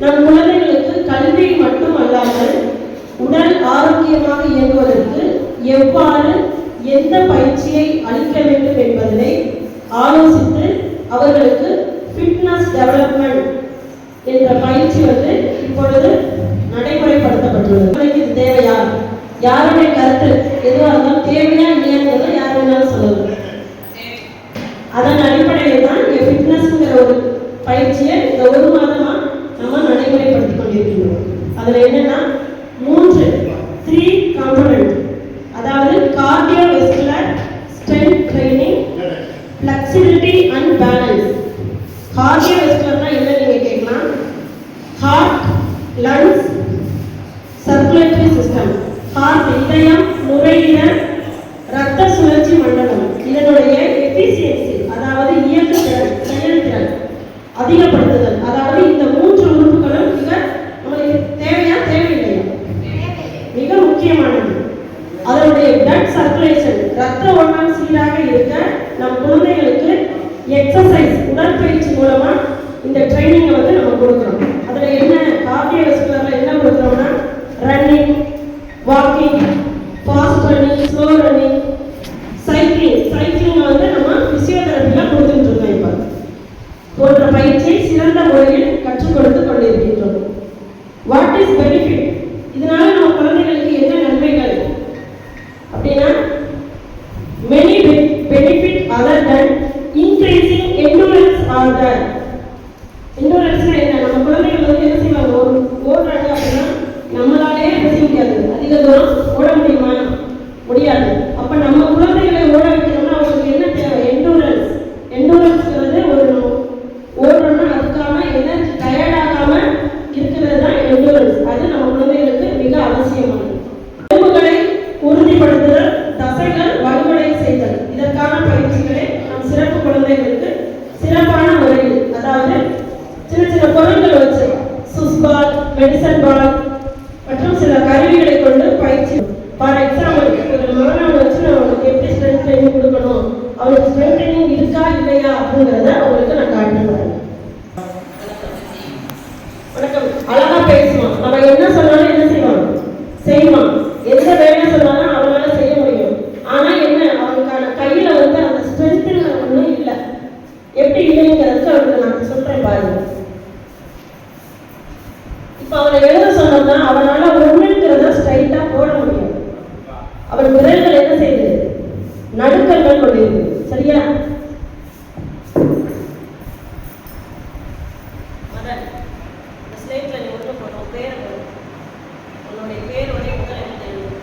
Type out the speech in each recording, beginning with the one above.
நம் குழந்தைகளுக்கு கல்வி மட்டும் அல்லாமல் உடல் ஆரோக்கியமாக இயங்குவதற்கு எவ்வாறு எந்த பயிற்சியை அளிக்க வேண்டும் என்பதனை ஆலோசித்து அவர்களுக்கு ஃபிட்னஸ் டெவலப்மெண்ட் என்ற பயிற்சி இப்பொழுது நடைமுறைப்படுத்தப்பட்டுள்ளது. இது தேவையா? யாருடைய கருத்து எதுவாக இருந்தாலும் தேவையா இல்லையாங்கிறத யார் வேணாலும் சொல்லலாம். அதன் அடிப்படையில் தான் இங்கே ஃபிட்னஸ்ங்கிற ஒரு பயிற்சியை இந்த ஒரு மாதமா நம்ம நடைமுறைப்படுத்தி கொண்டிருக்கிறோம். அதில் என்னன்னா 3 காம்பனன்ட், அதாவது cardiovascular strength training, flexibility and balance. கார்டியோவெஸ்குலர்னா என்ன நீங்க கேட்கலாம். Heart, lungs, circulatory system. Heart இதயம், நுரையீரல், இரத்த சுழற்சி மண்டலம், இதனுடைய எஃபிசியன்சி அதாவது இயங்குதிறன், செயல்திறன் அதிகப்படுத்துதல். அதாவது இந்த 3 உறுப்புகளும் நம்மளுக்கு தேவையா தேவையில்லையா? மிக முக்கியமானது. அதனுடைய பிளட் சர்க்குலேஷன், இரத்த ஓட்டம் சீராக இருக்க நம் குழந்தைகளுக்கு எக்ஸசைஸ் உடற்பயிற்சி மூலமா இந்த ட்ரைனிங்கை நம்ம கொடுக்குறோம். அதுல என்ன கார்டியோவெஸ்குலர்ல என்ன கொடுக்குறோம்னா running, walking, fast running, slow running, cycling நம்ம பிசியோதெரபில கொடுத்துட்டு இருக்கோம். இப்போ போன்ற பயிற்சியை சிறந்த முறையில் கற்றுக் கொடுத்து கொண்டிருக்கின்றோம். What is benefit? இதனால நம்ம குழந்தைகளுக்கு என்ன நன்மைகள் அப்படின்னா many benefit other than increasing endurance or the endurance என்ன? நம்ம குழந்தைகள் என்ன செய்வாங்க, ஒரு ஓடுறாங்க அப்படின்னா நம்மளாலே என்ன செய்ய முடியாது, அதிக தூரம் ஓட முடியுமா? முடியாது. அப்ப நம்ம குழந்தைகளை ஓட வைக்கணும்னா அவங்களுக்கு என்ன தேவை? எண்டூரன்ஸ்ங்கிறது ஒரு ஓடுறோம்னா அதுக்கான எனர்ஜி டயர்ட் ஆகாம இருக்கிறது தான் எண்டூரன்ஸ். அது நம்ம குழந்தைகளுக்கு மிக அவசியமானது. எலும்புகளை உறுதிப்படுத்துதல், தசைகள் வலுவடை செய்தல், இதற்கான பயிற்சிகளை நம் சிறப்பு குழந்தைகளுக்கு சிறப்பான முறையில், அதாவது சின்ன சின்ன பொருட்கள் வச்சு சுஸ்பால், மெடிசன் பால் மற்றும் சில கருவிகளை கொண்டு பயிற்சி. ஃபார் எக்ஸாம்பிள், ஒரு மாணவனை வச்சு நான் எப்படி ஸ்ட்ரென்த் ட்ரைனிங் கொடுக்கணும், அவனுக்கு ஸ்ட்ரென்த் ட்ரைனிங் இருக்கா இல்லையா அப்படிங்கிறத அவங்களுக்கு நான் காட்டுறேன். வணக்கம். அழகா பேசுவான், நம்ம என்ன சொன்னாலும் என்ன செய்வான், செய்வான். எந்த வேலை சொன்னாலும் அவனால செய்ய முடியும். ஆனா என்ன, அவனுக்கான கையில அந்த ஸ்ட்ரென்த் ஒன்றும் இல்லை. எப்படி இல்லைங்கிறதுக்கு அவனுக்கு நான் சொல்றேன் பாருங்க. இப்ப அவனை எழுத சொன்னோம்னா அவனால ஒண்ணுங்கிறத ஸ்ட்ரைட்டா போட முடியும். அவன் விரல்கள் என்ன செய்யுது, நடுக்கங்கள் கொண்டிருக்கு. சரியா? ஸ்லேட்ல நீ ஒன்று போடுறோம், பேரை போடும், உன்னுடைய பேர் ஒரே முதல் எனக்கு தெரியும்.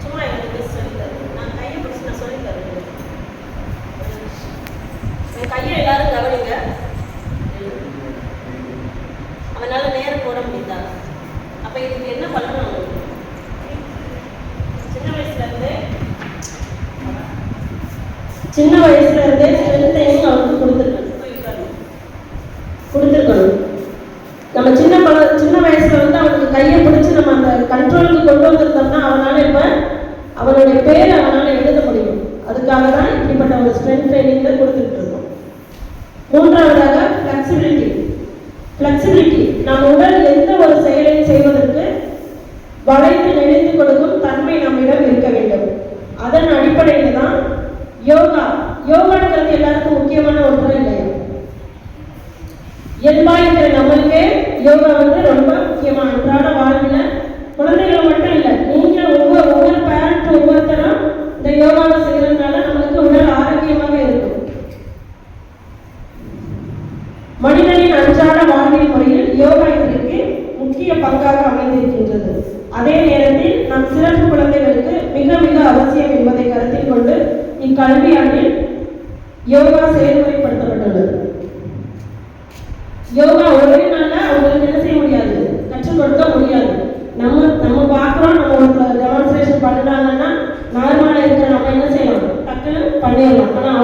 சும்மா எனக்கு சொல்லித்தரு, நான் கையை பிடிச்சி நான் சொல்லித்தரேன். என் கையை எல்லாரும் கவனிங்க. அவனால நேரம் போட முடியுதா? அப்ப இதுக்கு என்ன பண்ணணும்? சின்ன வயசுல இருந்தே ஸ்ட்ரென்த் ட்ரைனிங் அவனுக்கு கொடுத்துருக்கணும். நம்ம சின்ன வயசுல அவனுக்கு கையை பிடிச்சி நம்ம அந்த கண்ட்ரோலுக்கு கொண்டு வந்திருந்தோம்னா அவனால இப்ப அவனுடைய பேரை அவனால எழுத முடியும். அதுக்காக தான் இப்படிப்பட்ட ஒரு ஸ்ட்ரென்த் ட்ரைனிங்ல கொடுத்துட்டு இருக்கோம். மூன்றாவதாக ஃப்ளெக்சிபிலிட்டி. நம் உடல் எந்த ஒரு செயலையும் செய்வதற்கு வளைத்து நெளிந்து கொடுக்கும் தன்மை நம்மிடம் இருக்க வேண்டும். அதன் அடிப்படையில் தான் யோகாங்கிறது எல்லாருக்கும் முக்கியமான ஒன்று இல்லையா? இயல்பா இருக்கிற நம்மளுக்கே யோகா ரொம்ப முக்கியமான அன்றாட வாழ்வில். குழந்தைகள் மட்டும் இல்லை, நீங்க ஒவ்வொரு பேரண்ட் ஒவ்வொருத்தரும் இந்த யோகாவை செய்யறதுனால நம்மளுக்கு உடல் ஆரோக்கியமாக இருக்கும். மனிதனின் அன்றாட வாழ்வியல் முறையில் யோகா இதற்கு முக்கிய பங்காக அமைந்திருக்கின்றது. அதே நேரத்தில் நம் சிறப்பு குழந்தைகளுக்கு மிக மிக அவசியம் என்பதை கருத்தில் கொண்டு இக்கல்வியாண்டில் யோகா செயல்முறைப்படுத்தப்பட்டுள்ளது. யோகா ஒரே நாள்ல அவங்களுக்கு என்ன செய்ய முடியாது, கற்றுக் கொடுக்க முடியாது. நம்ம பார்க்குறோம், நம்ம ஒரு டெமான்ஸ்ட்ரேஷன் பண்ணினாங்கன்னா நார்மலாக இருக்கிற நம்ம என்ன செய்யலாம், டக்குன்னு பண்ணிடலாம். ஆனால்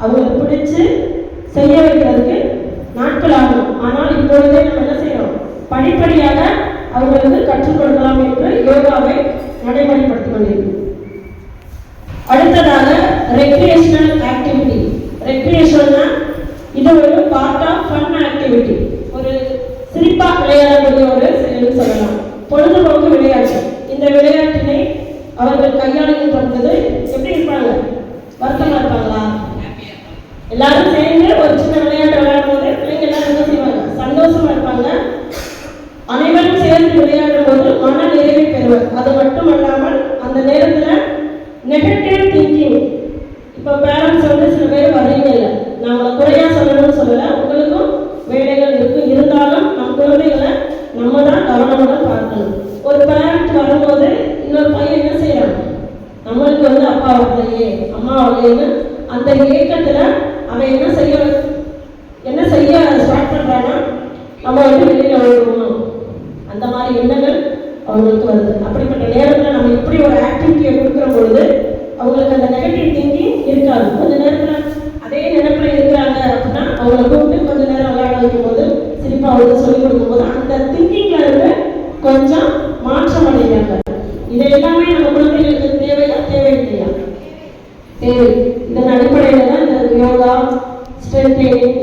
அவங்களுக்கு பிடிச்சு செய்ய வைக்கிறதுக்கு நாட்கள் ஆகும். ஆனால் இப்பொழுதே நம்ம என்ன செய்யறோம், படிப்படியாக அவங்களுக்கு கற்றுக் கொடுக்கலாம் என்று யோகாவை நடைமுறைப்படுத்திக் கொண்டிருக்கிறோம். அடுத்ததாக ரெக்ரியேஷனல் ஆக்டிவிட்டி. ரெக்ரியேஷன்னா இது ஒரு பார்ட் ஆஃப் ஃபன் ஆக்டிவிட்டி. ஒரு சிரிப்பா விளையாடக்கூடிய ஒரு செயல் சொல்லலாம். பொழுதுபோக்கு விளையாட்டு. இந்த விளையாட்டினை அவர்கள் கையாளுகின்ற பொழுது எப்படி இருப்பாங்க? வருத்தமா இருப்பாங்களா? எல்லாரும் சேர்ந்து ஒரு சின்ன விளையாட்டு விளையாடும் போது பிள்ளைங்க எல்லாரும் என்ன செய்வாங்க? சந்தோஷமா இருப்பாங்க. அனைவரும் சேர்ந்து விளையாடும் போது மன நிறைவை பெறுவர். அது மட்டுமல்லாமல் அந்த நேரத்துல நெகட்டிவ் திங்கிங், இப்போ பேரண்ட்ஸ் வந்து சில பேர் வரீங்க இல்லை, நம்மளை குறையா சொல்லணும்னு சொல்லலை, உங்களுக்கும் வேலைகள் இருக்கு, இருந்தாலும் நம் குழந்தைகளை நம்ம தான் கவனமுடன் பார்க்கணும். ஒரு பேரண்ட் வரும்போது இன்னொரு பையன் என்ன செய்யறாங்க, நம்மளுக்கு வந்து அப்பா வரலையே அம்மா வரலையேன்னு அந்த ஏக்கத்துல அவன் என்ன செய்ய ஸ்டார்ட் பண்றான்னா, நம்ம வந்து வெளியில ஓடுவோம், அந்த மாதிரி எண்ணங்கள் அவங்களுக்கு வருது. அப்படிப்பட்ட நேரத்தில் நம்ம இப்படி ஒரு ஆக்டிவிட்டியை கொடுக்குற பொழுது அவங்களுக்கு அந்த நெகட்டிவ் திங்கிங் இருக்காது. கொஞ்ச நேரத்தில் அதே நினைப்பில் இருக்கிறாங்க அப்படின்னா அவங்களை கூப்பிட்டு கொஞ்ச நேரம் விளையாட வைக்கும் போது சிரிப்பாக அவங்களுக்கு சொல்லிக் கொடுக்கும் போது அந்த திங்கிங்ல இருந்து கொஞ்சம் மாற்றம் அடைகிறாங்க. இதை எல்லாமே நம்ம குழந்தைகளுக்கு தேவையா தேவையில்லையா? தேவை. இதன் அடிப்படையில் தான் இந்த யோகா, ஸ்ட்ரென்த் ட்ரைனிங்,